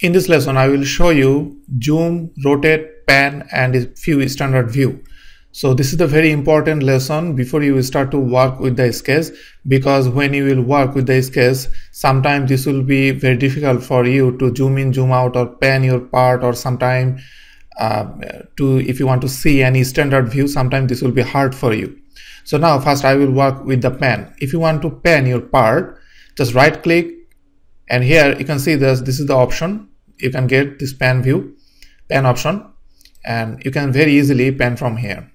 In this lesson, I will show you zoom, rotate, pan and a few standard view. So this is the very important lesson before you will start to work with the sketch, because when you will work with the sketch, sometimes this will be very difficult for you to zoom in, zoom out or pan your part, or sometime if you want to see any standard view, sometimes this will be hard for you. So now first I will work with the pan. If you want to pan your part, just right click, and here you can see this is the option. You can get this pan option, and you can very easily pan from here.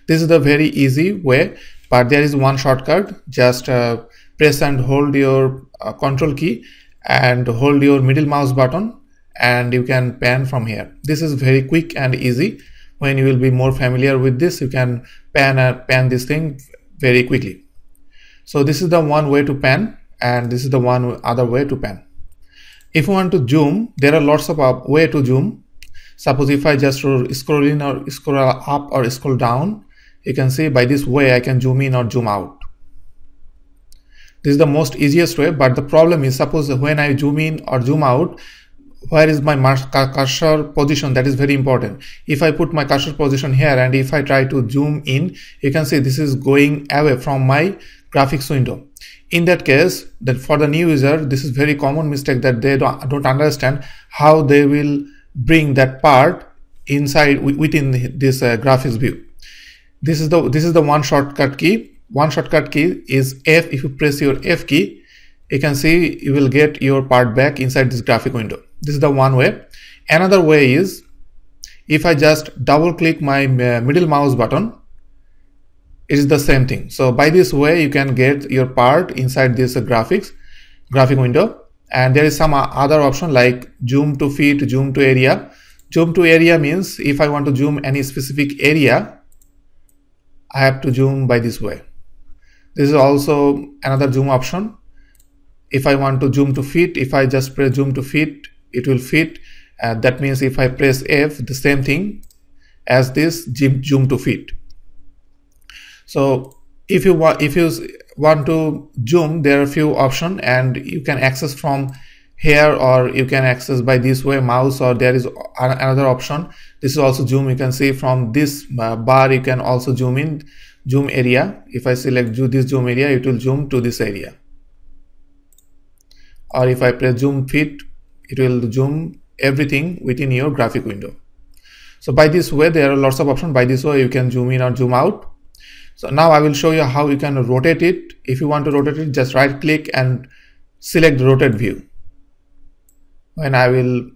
This is the very easy way, but there is one shortcut. Just press and hold your control key and hold your middle mouse button, and you can pan from here. This is very quick and easy. When you will be more familiar with this, you can pan this thing very quickly. So this is the one way to pan, and this is the one other way to pan. If you want to zoom, there are lots of way to zoom. Suppose if I just scroll in or scroll up or scroll down, you can see by this way I can zoom in or zoom out. This is the most easiest way, but the problem is, suppose when I zoom in or zoom out, where is my cursor position? That is very important. If I put my cursor position here and if I try to zoom in, you can see this is going away from my graphics window. In that case, that for the new user, this is very common mistake, that they don't understand how they will bring that part inside within this graphics view. This is the one shortcut key. One shortcut key is F. If you press your F key, you can see you will get your part back inside this graphic window. This is the one way. Another way is, if I just double click my middle mouse button, it is the same thing. So by this way you can get your part inside this graphic window. And there is some other option like zoom to fit, zoom to area. Zoom to area means if I want to zoom any specific area, I have to zoom by this way. This is also another zoom option. If I want to zoom to fit, if I just press zoom to fit, it will fit. That means if I press F, the same thing as this zoom to fit. So if you want to zoom, there are a few options, and you can access from here, or you can access by this way mouse, or there is another option. This is also zoom. You can see from this bar you can also zoom in, zoom area. If I select this zoom area, it will zoom to this area. Or if I press zoom fit, it will zoom everything within your graphic window. So by this way, there are lots of options. By this way you can zoom in or zoom out. So now I will show you how you can rotate it. If you want to rotate it, just right click and select the rotate view. When I will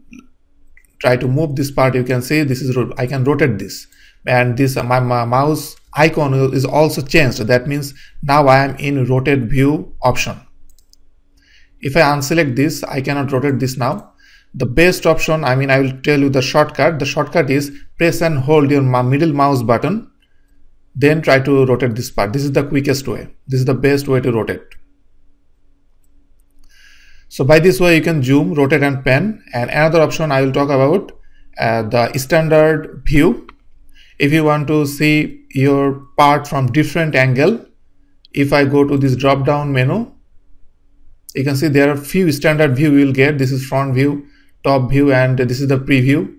try to move this part, you can see this is I can rotate this, and this my mouse icon is also changed. That means now I am in rotate view option. If I unselect this, I cannot rotate this now. The best option, I will tell you the shortcut. The shortcut is press and hold your middle mouse button, then try to rotate this part. This is the quickest way. This is the best way to rotate. So by this way you can zoom, rotate and pan. And another option I will talk about, the standard view. If you want to see your part from different angle, if I go to this drop down menu, you can see there are few standard view you will get. This is front view, top view, and this is the preview.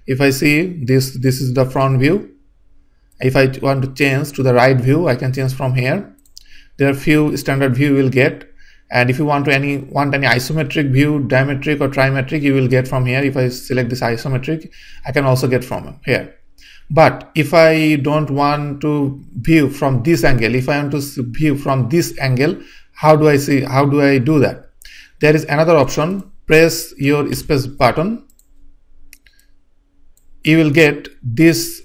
If I see this is the front view. If I want to change to the right view, I can change from here. There are few standard view you will get, and if you want any isometric view, dimetric or trimetric, you will get from here. If I select this isometric, I can also get from here. But if I don't want to view from this angle, if I want to view from this angle, how do I do that? There is another option. Press your space button. You will get this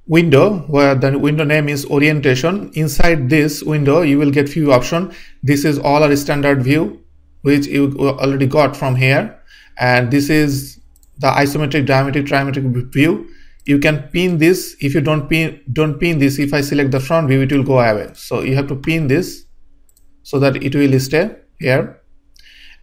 window where the window name is orientation. Inside this window you will get few options. This is all our standard view which you already got from here, and this is the isometric, diametric, trimetric view. You can pin this. If you don't pin this, if I select the front view, it will go away. So you have to pin this so that it will stay here.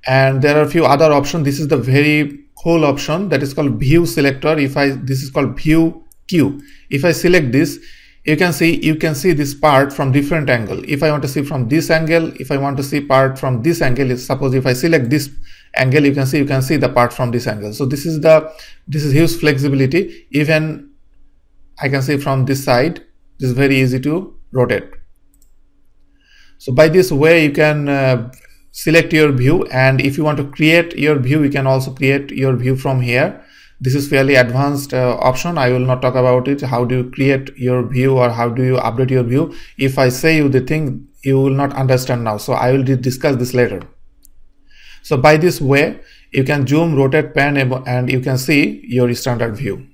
And there are a few other options. This is the very whole option that is called view selector. This is called view Q. If I select this, you can see this part from different angle. If I want to see from this angle, if I want to see part from this angle, suppose if I select this angle, you can see the part from this angle. So this is huge flexibility. Even I can see from this side, this is very easy to rotate. So by this way you can select your view, and if you want to create your view, you can also create your view from here. This is fairly advanced option. I will not talk about it. How do you create your view or how do you update your view? If I say you the thing, you will not understand now. So I will discuss this later. So by this way, you can zoom, rotate, pan, and you can see your standard view.